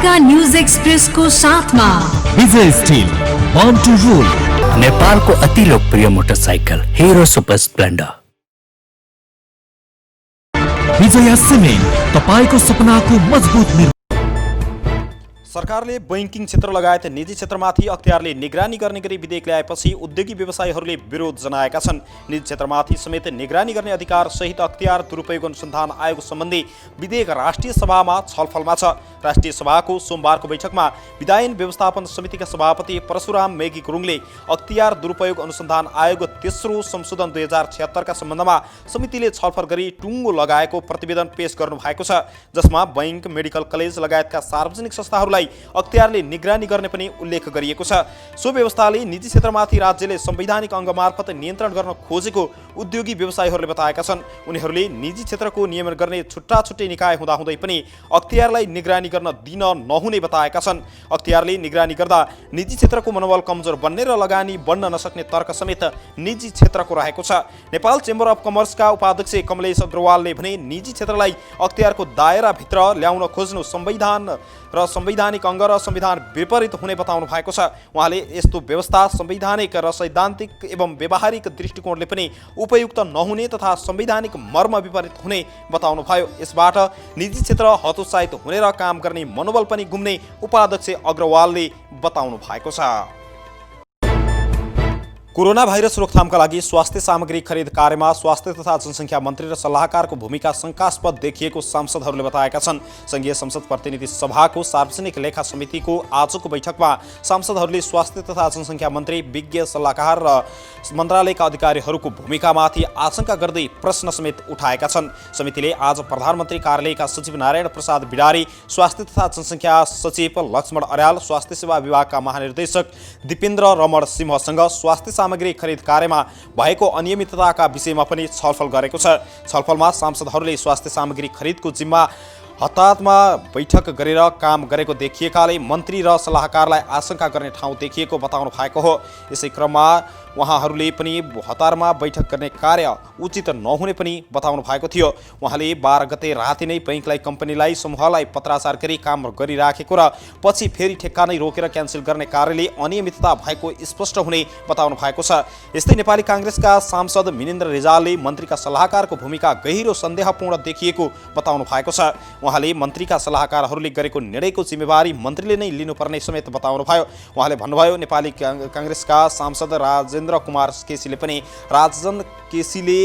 अर्का news express को साथमा विजय स्टिल बॉर्न टू रूल, नेपालको अति लोकप्रिय मोटरसाइकल हिरो सुपर स्प्लेन्डर। विजय सिमेन्ट, तपाईको सपनाको मजबुत निर्माण। सरकारले बैंकिङ क्षेत्र लगायत निजी क्षेत्रमाथि अख्तियारले निगरानी गर्ने गरी विधेयक ल्याएपछि उद्योगी व्यवसायीहरूले विरोध जनाएका छन्। निजी क्षेत्रमाथि समेत निगरानी गर्ने अधिकार सहित अख्तियार दुरुपयोग अनुसन्धान आयोग सम्बन्धी विधेयक राष्ट्रिय सभामा छलफलमा छ। राष्ट्रिय सभाको सोमबारको बैठकमा विधायन व्यवस्थापन समितिका सभापति परशुराम मेगी गुरुङले अख्तियार दुरुपयोग अनुसन्धान आयोग तेस्रो संशोधन 2076 का सम्बन्धमा समितिले छलफल गरी टुङ्गो लगाएको प्रतिवेदन पेश गर्नु भएको छ, जसमा बैंक, मेडिकल कलेज लगायतका सार्वजनिक संस्थाहरूलाई अख्तियारले निगरानी गर्ने पनि उल्लेख गरिएको छ। सो व्यवस्थाले निजी क्षेत्रमाथि राज्यले संवैधानिक अङ्ग मार्फत नियन्त्रण गर्न खोजेको उद्योगी व्यवसायीहरूले बताएका छन्। उनीहरूले निजी क्षेत्रको नियमन गर्ने छुट्टा छुट्टै निकाय हुँदाहुँदै पनि अख्तियारलाई निगरानी गर्न दिन नहुने बताएका छन्। अख्तियारले निगरानी गर्दा निजी क्षेत्रको मनोबल कमजोर बन्ने र लगानी बढ्न नसक्ने तर्क समेत निजी क्षेत्रको रहेको छ। नेपाल चेम्बर अफ कमर्सका उपाध्यक्ष कमलेश अग्रवालले भने निजी क्षेत्रलाई अख्तियारको दायराभित्र ल्याउन खोज्नु संविधान र संवैधानिक अङ्ग र संविधान विपरीत हुने बताउनु भएको छ। उहाँले यस्तो व्यवस्था संवैधानिक र सैद्धान्तिक एवं व्यावहारिक दृष्टिकोणले पनि उपयुक्त नहुने तथा संवैधानिक मर्म विपरीत हुने बताउनु भयो। यसबाट निजी क्षेत्र हतोत्साहित हुने र काम गर्ने मनोबल पनि गुम्ने उपाध्यक्ष अग्रवालले बताउनु भएको छ। कोरोना भाइरस रोकथामका लागि स्वास्थ्य सामग्री खरिद कार्यमा स्वास्थ्य तथा जनसङ्ख्या मन्त्री र सल्लाहकारको भूमिका शङ्कास्पद देखिएको सांसदहरूले बताएका छन्। संघीय संसद प्रतिनिधि सभाको सार्वजनिक लेखा समितिको आजको बैठकमा सांसदहरूले स्वास्थ्य तथा जनसङ्ख्या मन्त्री, विज्ञ सल्लाहकार र मन्त्रालयका अधिकारीहरूको भूमिकामाथि आशंका गर्दै प्रश्न समेत उठाएका छन्। समितिले आज प्रधानमन्त्री कार्यालयका सचिव नारायण प्रसाद बिडारी, स्वास्थ्य तथा जनसङ्ख्या सचिव लक्ष्मण अर्याल, स्वास्थ्य सेवा विभागका महानिर्देशक दिपेन्द्र रमण सिंहसँग स्वास्थ्य सामग्री खरिद कार्यमा भएको अनियमितताका विषयमा पनि छलफल गरेको छ। छलफलमा सांसदहरूले स्वास्थ्य सामग्री खरिदको जिम्मा हताहतमा बैठक गरेर काम गरेको देखिएकाले मन्त्री र सल्लाहकारलाई आशंका गर्ने ठाउँ देखिएको बताउनु भएको हो। यसै क्रममा उहाँहरूले पनि हतारमा बैठक गर्ने कार्य उचित नहुने पनि बताउनु भएको थियो। उहाँले 12 गते राति नै बैंकलाई, कम्पनीलाई, समूहलाई पत्राचार गरी काम गरिराखेको र पछि फेरि ठेक्का नै रोकेर क्यान्सल गर्ने कार्यले अनियमितता भएको स्पष्ट हुने बताउनु भएको छ। यस्तै नेपाली काङ्ग्रेसका सांसद मिनेन्द्र रिजालले मन्त्रीका सल्लाहकारको भूमिका गहिरो सन्देहपूर्ण देखिएको बताउनु भएको छ। उहाँले मन्त्रीका सल्लाहकारहरूले गरेको निर्णयको जिम्मेवारी मन्त्रीले नै लिनुपर्ने समेत बताउनु भयो। उहाँले भन्नुभयो, नेपाली काङ्ग्रेसका सांसद राजेन्द्र कुमार केसीले पनि राजन केसीले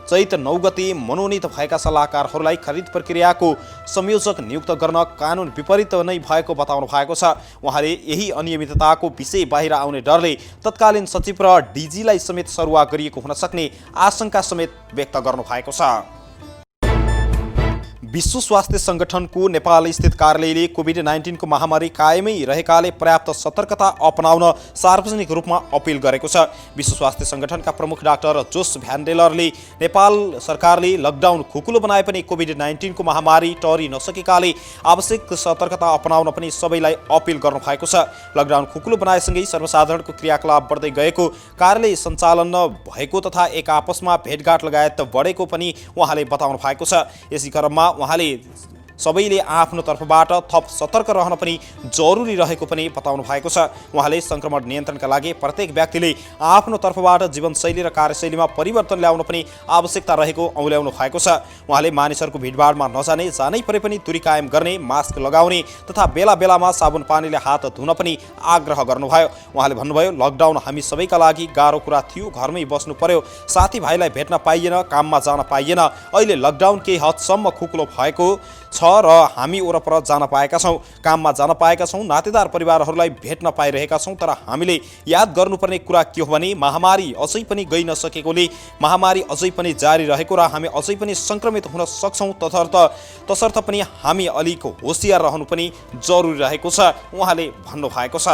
चैत 9 गते मनोनित भएका सल्लाहकारहरूलाई खरिद प्रक्रियाको संयोजक नियुक्त गर्न कानुन विपरीत नै भएको बताउनु भएको छ। उहाँले यही अनियमितताको विषय बाहिर आउने डरले तत्कालीन सचिव र डिजीलाई समेत सरुवा गरिएको हुन सक्ने आशंका समेत व्यक्त गर्नु भएको छ। विश्व स्वास्थ्य सङ्गठनको नेपाल स्थित कार्यालयले कोभिड-19 को महामारी कायमै रहेकाले पर्याप्त सतर्कता अपनाउन सार्वजनिक रूपमा अपिल गरेको छ। विश्व स्वास्थ्य सङ्गठनका प्रमुख डाक्टर जोस भ्यान्डेलरले नेपाल सरकारले लकडाउन खुकुलो बनाए पनि कोभिड-19 को महामारी टरि नसकेकाले आवश्यक सतर्कता अपनाउन पनि सबैलाई अपिल गर्नु भएको छ। लकडाउन खुकुलो बनाएसँगै सर्वसाधारणको क्रियाकलाप बढ्दै गएको, कार्यालय सञ्चालन भएको तथा एक आपसमा भेटघाट लगायत बढेको पनि उहाँले बताउनु भएको छ। यसै क्रममा उहाँले सबैले आफ्नो तर्फबाट थप सतर्क रहन पनि जरुरी रहेको पनि बताउनु भएको छ। उहाँले सङ्क्रमण नियन्त्रणका लागि प्रत्येक व्यक्तिले आफ्नो तर्फबाट जीवनशैली र कार्यशैलीमा परिवर्तन ल्याउन पनि आवश्यकता रहेको औल्याउनु भएको छ। उहाँले मानिसहरूको भिडभाडमा नजाने, जानै परे पनि दूरी कायम गर्ने, मास्क लगाउने तथा बेला बेलामा साबुन पानीले हात धुन पनि आग्रह गर्नुभयो। उहाँले भन्नुभयो, लकडाउन हामी सबैका लागि गाह्रो कुरा थियो। घरमै बस्नु पर्यो, साथीभाइलाई भेट्न पाइएन, काममा जान पाइएन। अहिले लकडाउन केही हदसम्म खुकुलो भएको छ र हामी वरपर जान पाएका छौँ, काममा जान पाएका छौँ, नातेदार परिवारहरूलाई भेट्न पाइरहेका छौँ। तर हामीले याद गर्नुपर्ने कुरा के हो भने महामारी अझै पनि गइ नसकेकोले महामारी अझै पनि जारी रहेको र हामी अझै पनि सङ्क्रमित हुन सक्छौँ। तसर्थ पनि हामी अलिक होसियार रहनु पनि जरुरी रहेको छ, उहाँले भन्नुभएको छ।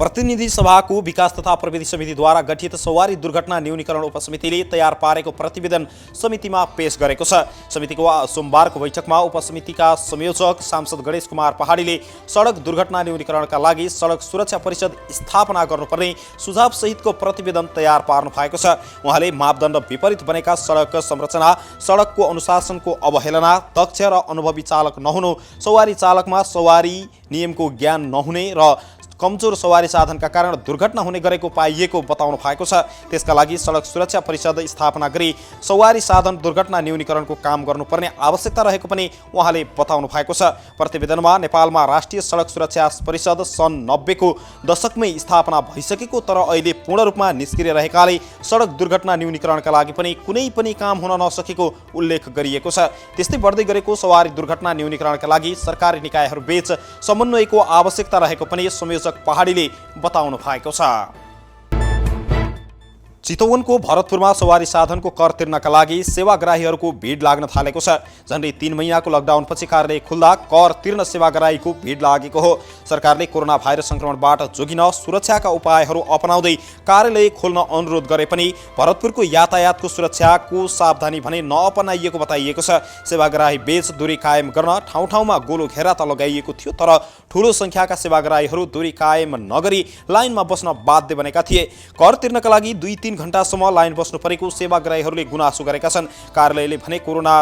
प्रतिनिधि सभाको विकास तथा प्रविधि समितिद्वारा गठित सवारी दुर्घटना न्यूनीकरण उपसमितिले तयार पारेको प्रतिवेदन समितिमा पेश गरेको छ। समितिको सोमबारको बैठकमा उपसमितिका संयोजक सांसद गणेश कुमार पहाडीले सडक दुर्घटना न्यूनीकरणका लागि सडक सुरक्षा परिषद स्थापना गर्नुपर्ने सुझाव सहितको प्रतिवेदन तयार पार्नु भएको छ। उहाँले मापदण्ड विपरीत बनेका सडक संरचना, सडकको अनुशासनको अवहेलना, दक्ष र अनुभवी चालक नहुनु, सवारी चालकमा सवारी नियमको ज्ञान नहुने र कमजोर सवारी साधनका कारण दुर्घटना हुने गरेको पाइएको बताउनु भएको छ। त्यसका लागि सडक सुरक्षा परिषद स्थापना गरी सवारी साधन दुर्घटना न्यूनीकरणको काम गर्नुपर्ने आवश्यकता रहेको पनि उहाँले बताउनु भएको छ। प्रतिवेदनमा नेपालमा राष्ट्रिय सडक सुरक्षा परिषद सन् 90 को दशकमै स्थापना भइसकेको तर अहिले पूर्ण रूपमा निष्क्रिय रहेकाले सडक दुर्घटना न्यूनीकरणका लागि पनि कुनै पनि काम हुन नसकेको उल्लेख गरिएको छ। त्यस्तै बढ्दै गरेको सवारी दुर्घटना न्यूनीकरणका लागि सरकारी निकायहरूबीच समन्वयको आवश्यकता रहेको पनि संयोजक पहाडीले बताउनु भएको छ। चितवनको भरतपुरमा सवारी साधनको कर तिर्नका लागि सेवाग्राहीहरूको भिड लाग्न थालेको छ। झन्डै 3 महिनाको लकडाउनपछि कार्यालय खुल्दा कर तिर्न सेवाग्राहीको भिड लागेको हो। सरकारले कोरोना भाइरस संक्रमणबाट जोगिन सुरक्षाका उपायहरू अपनाउँदै कार्यालय खोल्न अनुरोध गरे पनि भरतपुरको यातायातको सुरक्षाको सावधानी भने नअपनाइएको बताइएको छ। सेवाग्राही बीच दूरी कायम गर्न ठाउँ ठाउँमा गोलो घेरा त लगाइएको थियो तर ठूलो संख्याका सेवाग्राहीहरू दूरी कायम नगरी लाइनमा बस्न बाध्य बनेका थिए। कर तिर्नका लागि 2-3 घण्टासम्म लाइन बस्नु परेको सेवाग्राहीहरूले गुनासो गरेका छन्। कार्यालयले भने कोरोना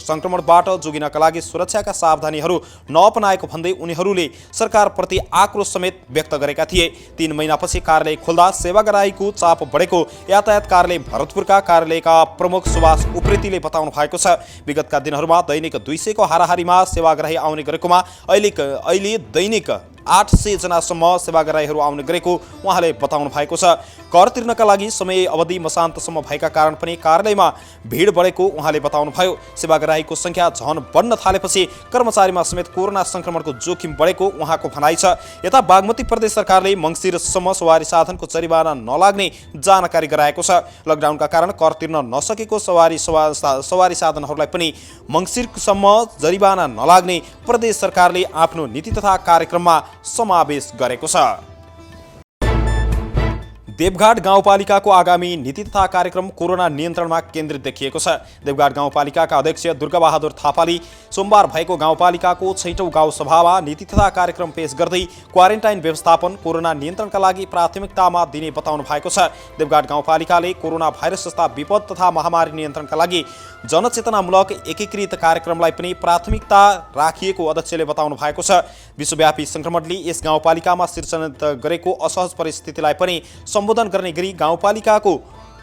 संक्रमणबाट जोगिनका लागि सुरक्षाका सावधानीहरू नअपनाएको भन्दै उनीहरूले सरकारप्रति आक्रोश समेत व्यक्त गरेका थिए। 3 महिनापछि कार्यालय खोल्दा सेवाग्राहीको चाप बढेको यातायात कार्यालय भरतपुरका कार्यालयका प्रमुख सुभाष उप्रेतीले बताउनु भएको छ। विगतका दिनहरूमा दैनिक 200 को हाराहारीमा सेवाग्राही आउने गरेकोमा अहिले दैनिक 800 जनासम्म सेवाग्राहीहरू आउने गरेको उहाँले बताउनु भएको छ। कर तिर्नका लागि समय अवधि मसान्तसम्म भएका कारण पनि कार्यालयमा भिड बढेको उहाँले बताउनुभयो। सेवाग्राहीको संख्या झन बढ्न थालेपछि कर्मचारीमा समेत कोरोना संक्रमणको जोखिम बढेको उहाँको भनाइ छ। यता बागमती प्रदेश सरकारले मङ्सिरसम्म सवारी साधनको जरिवाना नलाग्ने जानकारी गराएको छ। लकडाउनका कारण कर तिर्न नसकेको सवारी साधनहरूलाई पनि मङ्सिरसम्म जरिवाना नलाग्ने प्रदेश सरकारले आफ्नो नीति तथा कार्यक्रममा समावेश गरेको छ। देवघाट गाउँपालिकाको आगामी नीति तथा कार्यक्रम कोरोना नियन्त्रणमा केन्द्रित देखिएको छ। देवघाट गाउँपालिकाका अध्यक्ष दुर्गाबहादुर थापाले सोमबार भएको गाउँपालिकाको 6औं गाउँ सभामा नीति तथा कार्यक्रम पेश गर्दै क्वारेन्टाइन व्यवस्थापन कोरोना नियन्त्रणका लागि प्राथमिकतामा दिने बताउनु भएको छ। देवघाट गाउँपालिकाले कोरोना भाइरस जस्ता विपद तथा महामारी नियन्त्रणका लागि जनचेतनामूलक एकीकृत कार्यक्रमलाई पनि प्राथमिकता राखिएको अध्यक्षले बताउनु भएको छ। विश्वव्यापी संक्रमणले यस गाउँपालिकामा सिर्जना गरेको असहज परिस्थितिलाई पनि सम्बोधन गर्ने गरी गाउँपालिकाको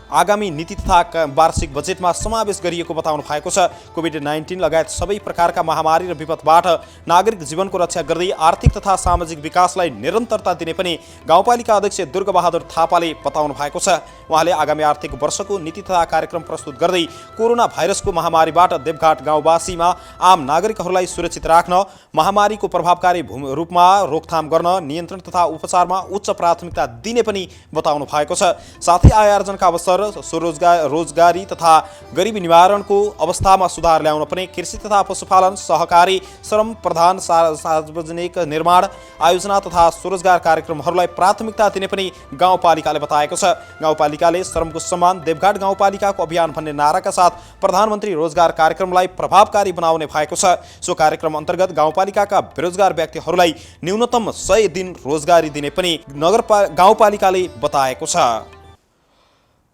आगामी नीति तथा वार्षिक बजेटमा समावेश गरिएको बताउनु भएको छ। कोभिड-19 लगायत सबै प्रकारका महामारी र विपदबाट नागरिक जीवनको रक्षा गर्दै आर्थिक तथा सामाजिक विकासलाई निरन्तरता दिने पनि गाउँपालिका अध्यक्ष दुर्गाबहादुर थापाले बताउनु भएको छ। उहाँले आगामी आर्थिक वर्षको नीति तथा कार्यक्रम प्रस्तुत गर्दै कोरोना भाइरसको महामारीबाट देवघाट गाउँवासीमा आम नागरिकहरूलाई सुरक्षित राख्न, महामारीको प्रभावकारी रूपमा रोकथाम गर्न, नियन्त्रण तथा उपचारमा उच्च प्राथमिकता दिने पनि बताउनु भएको छ। साथै आय आर्जनका अवसर रोजगारी तथा गरिबी निवारणको अवस्थामा सुधार ल्याउन पनि कृषि तथा पशुपालन, सहकारी, श्रम प्रधान सार्वजनिक निर्माण आयोजना तथा स्वरोजगार कार्यक्रमहरूलाई प्राथमिकता दिने पनि गाउँपालिकाले बताएको छ। गाउँपालिकाले श्रमको सम्मान देवघाट गाउँपालिकाको अभियान भन्ने नाराका साथ प्रधानमन्त्री रोजगार कार्यक्रमलाई प्रभावकारी बनाउने भएको छ। सो कार्यक्रम अन्तर्गत गाउँपालिकाका बेरोजगार व्यक्तिहरूलाई न्यूनतम 100 दिन रोजगारी दिने पनि गाउँपालिकाले बताएको छ।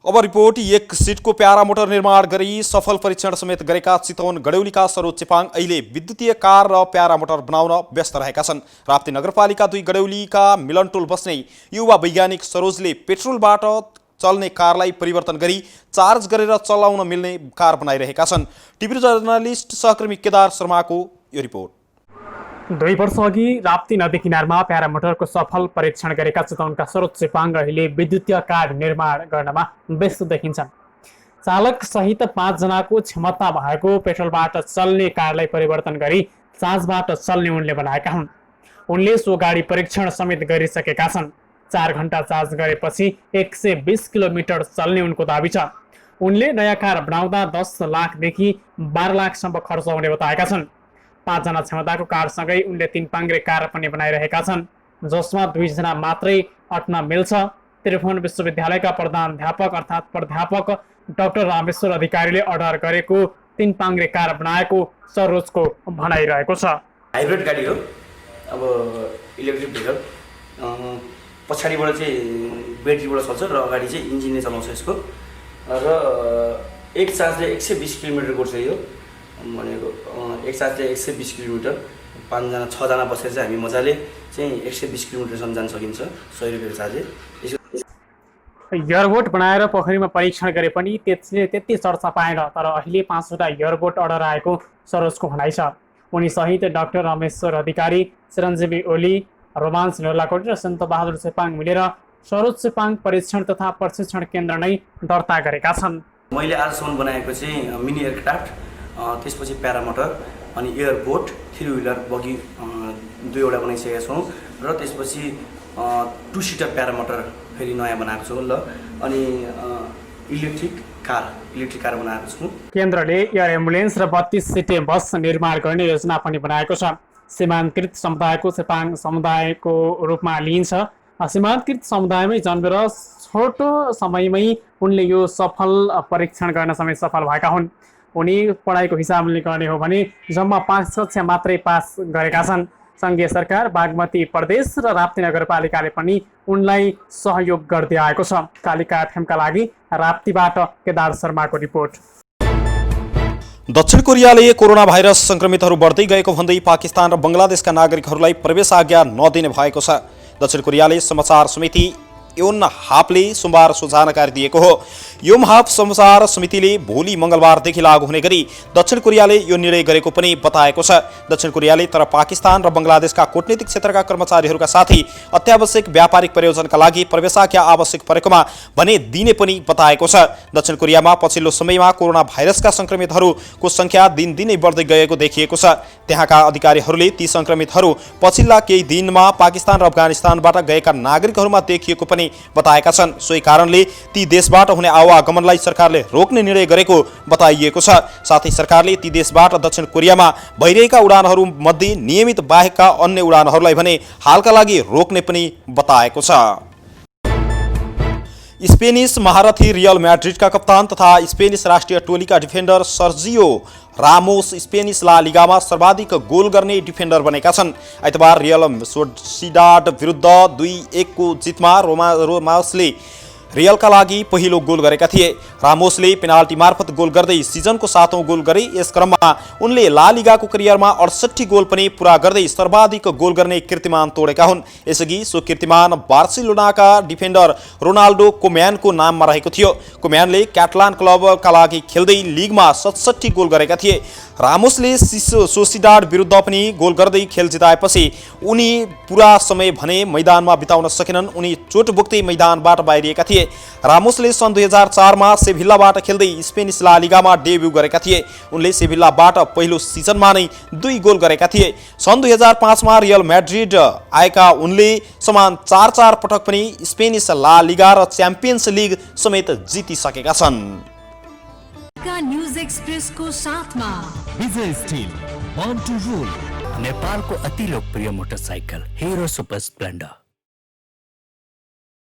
अब रिपोर्ट। एक सिटको प्यारा मोटर निर्माण गरी सफल परीक्षण समेत गरेका चितवन गडौलीका सरोज चेपाङ अहिले विद्युतीय कार र प्यारा मोटर बनाउन व्यस्त रहेका छन्। राप्ती नगरपालिका 2 गडौलीका मिलनटोल बस्ने युवा वैज्ञानिक सरोजले पेट्रोलबाट चल्ने कारलाई परिवर्तन गरी चार्ज गरेर चलाउन मिल्ने कार बनाइरहेका छन्। टिभी जर्नलिस्ट सहकर्मी केदार शर्माको यो रिपोर्ट। 2 वर्ष अघि राप्ती नदी किनारमा प्यारामोटरको सफल परीक्षण गरेका चितवनका सरोज चेपाङ अहिले विद्युतीय कार निर्माण गर्नमा व्यस्त देखिन्छन्। चालक सहित 5 जनाको क्षमता भएको पेट्रोलबाट चल्ने कारलाई परिवर्तन गरी चार्जबाट चल्ने उनले बनाएका हुन्। उनले सो गाडी परीक्षण समेत गरिसकेका छन्। 4 घण्टा चार्ज गरेपछि 120 किलोमिटर चल्ने उनको दाबी छ। उनले नयाँ कार बनाउँदा 10 लाखदेखि 12 लाखसम्म खर्च हुने बताएका छन्। 5 जना क्षमताको कारसँगै उनले 3 पाङ्ग्रे कार पनि बनाइरहेका छन्। जसमा 2 जना मात्रै अट्न मिल्छ। त्रिभुवन विश्वविद्यालयका प्रधानाध्यापक अर्थात् प्राध्यापक डाक्टर रामेश्वर अधिकारीले अर्डर गरेको 3 पाङ्ग्रे कार बनाएको सरोजको भनाइरहेको छ। हाइब्रिड गाडी हो, अब इलेक्ट्रिक भेहिकल, पछाडिबाट चाहिँ ब्याट्रीबाट चल्छ र अगाडि चाहिँ इन्जिनले चलाउँछ यसको। र एक चार्जले 120 किलोमिटर गोड्छ यो भनेको। एक चार्जले 120 किलोमिटर, 5 जना 6 जना बसेर चाहिँ हामी मजाले चाहिँ 120 किलोमिटरसम्म जान सकिन्छ 100 रुपियाँको चार्जले। एयरबोट बनाएर पोखरीमा परीक्षण गरे पनि त्यति चर्चा पाएन, तर अहिले 5वटा एयरबोट अर्डर आएको सरोजको भनाइ छ। उनी सहित डाक्टर रमेश्वर अधिकारी, चिरञ्जीवी ओली, रोमान्स निर्लाकोटी र सन्तबहादुर चेपाङ मिलेर सरोज चेपाङ परीक्षण तथा प्रशिक्षण केन्द्र नै दर्ता गरेका छन्। मैले आजसम्म बनाएको चाहिँ मिनी एयरक्राफ्ट, त्यसपछि प्यारामोटर, अनि एयरबोट, 3 व्हिलर बगी 2वटा बनाइसकेका छौँ र त्यसपछि 2 सिटर प्यारामोटर फेरि नयाँ बनाएको छु ल, अनि इलेक्ट्रिक कार बनाएको छु। केन्द्रले एयर एम्बुलेन्स र 32 सिटे बस निर्माण गर्ने योजना पनि बनाएको छ। सीमान्तकृत समुदायको चेपाङ समुदायको रूपमा लिइन्छ। सीमान्तकृत समुदायमै जन्मेर छोटो समयमै उनले यो सफल परीक्षण गर्न समेत सफल भएका हुन्। उनी पढाइको हिसाबले गर्ने हो भने जम्मा 5 कक्षा मात्रै पास गरेका छन्। सङ्घीय सरकार, बागमती प्रदेश र राप्ती नगरपालिकाले पनि उनलाई सहयोग गर्दै आएको छ। कालिका एफएमका लागि राप्तीबाट केदार शर्माको रिपोर्ट। दक्षिण कोरियाले कोरोना भाइरस संक्रमितहरू बढ्दै गएको भन्दै पाकिस्तान र बंगलादेशका नागरिकहरूलाई प्रवेश आज्ञा नदिने भएको छ। दक्षिण कोरियाले समाचार समिति योनहापले सोमबार सो जानकारी दिएको हो। योनहाप समाचार समितिले भोलि मंगलबारदेखि लागू हुने गरी दक्षिण कोरियाले यो निर्णय गरेको पनि बताएको छ। दक्षिण कोरियाले तर पाकिस्तान र बंगलादेशका कूटनीतिक क्षेत्रका कर्मचारीहरूका साथै अत्यावश्यक व्यापारिक प्रयोजनका लागि प्रवेशाज्ञा आवश्यक परेकोमा भने दिने पनि बताएको छ। दक्षिण कोरियामा पछिल्लो समयमा कोरोना भाइरसका संक्रमितहरूको संख्या दिनदिनै बढ्दै गएको देखिएको छ। त्यहाँका अधिकारीहरूले ती संक्रमितहरू पछिल्ला केही दिनमा पाकिस्तान र अफगानिस्तानबाट गएका नागरिकहरूमा देखिएको पनि बताएका छन्। सोही कारणले ती देशबाट हुने आवागमनलाई सरकारले रोक्ने निर्णय गरेको बताइएको छ। साथै सरकारले ती देशबाट दक्षिण कोरियामा भइरहेका उडानहरू मध्ये नियमित बाहेकका अन्य उडानहरूलाई भने हालका लागि रोक्ने पनि बताएको छ। स्पेनिस महारथी रियल मैड्रिडका कप्तान तथा स्पेनिस राष्ट्रिय टोलीका डिफेन्डर सर्जियो रामोस स्पेनिस ला लिगामा सर्वाधिक गोल गर्ने डिफेन्डर बनेका छन्। आइतबार रियल सोसिडाड विरुद्ध 2-1 को जितमा रामोसले रियलका लागि पहिलो गोल गरेका थिए। रामोसले पेनाल्टी मार्फत गोल गर्दै सिजनको 7औं गोल गरे। यस क्रममा उनले ला लिगाको करियरमा 68 गोल पनि पूरा गर्दै सर्वाधिक गोल गर्ने कीर्तिमान तोडेका हुन्। यसअघि सो कीर्तिमान बार्सिलोनाका डिफेन्डर रोनाल्डो कोम्यानको नाममा रहेको थियो। कोम्यानले क्याटलान क्लबका लागि खेल्दै लिगमा 67 गोल गरेका थिए। रामोसले सोसिडाड विरुद्ध पनि गोल गर्दै खेल जिताएपछि उनी पूरा समय भने मैदानमा बिताउन सकेनन्। उनी चोट बोक्दै मैदानबाट बाहिरिएका थिए। रामोसले सन् 2004 मा सेभिल्लाबाट खेल्दै स्पेनिस ला लिगामा डेब्यू गरेका थिए। उनले सेभिल्लाबाट पहिलो सिजनमा नै 2 गोल गरेका थिए। सन् 2005 मा रियल मैड्रिड आएका उनले समान 4 पटक पनि स्पेनिस ला लिगा र च्याम्पियन्स लिग समेत जितिसकेका छन्। न्यूज एक्सप्रेसको साथमा विजय स्टिल, बॉर्न टू रूल, नेपालको अति लोकप्रिय मोटरसाइकल हिरो सुपर स्प्लेन्डर।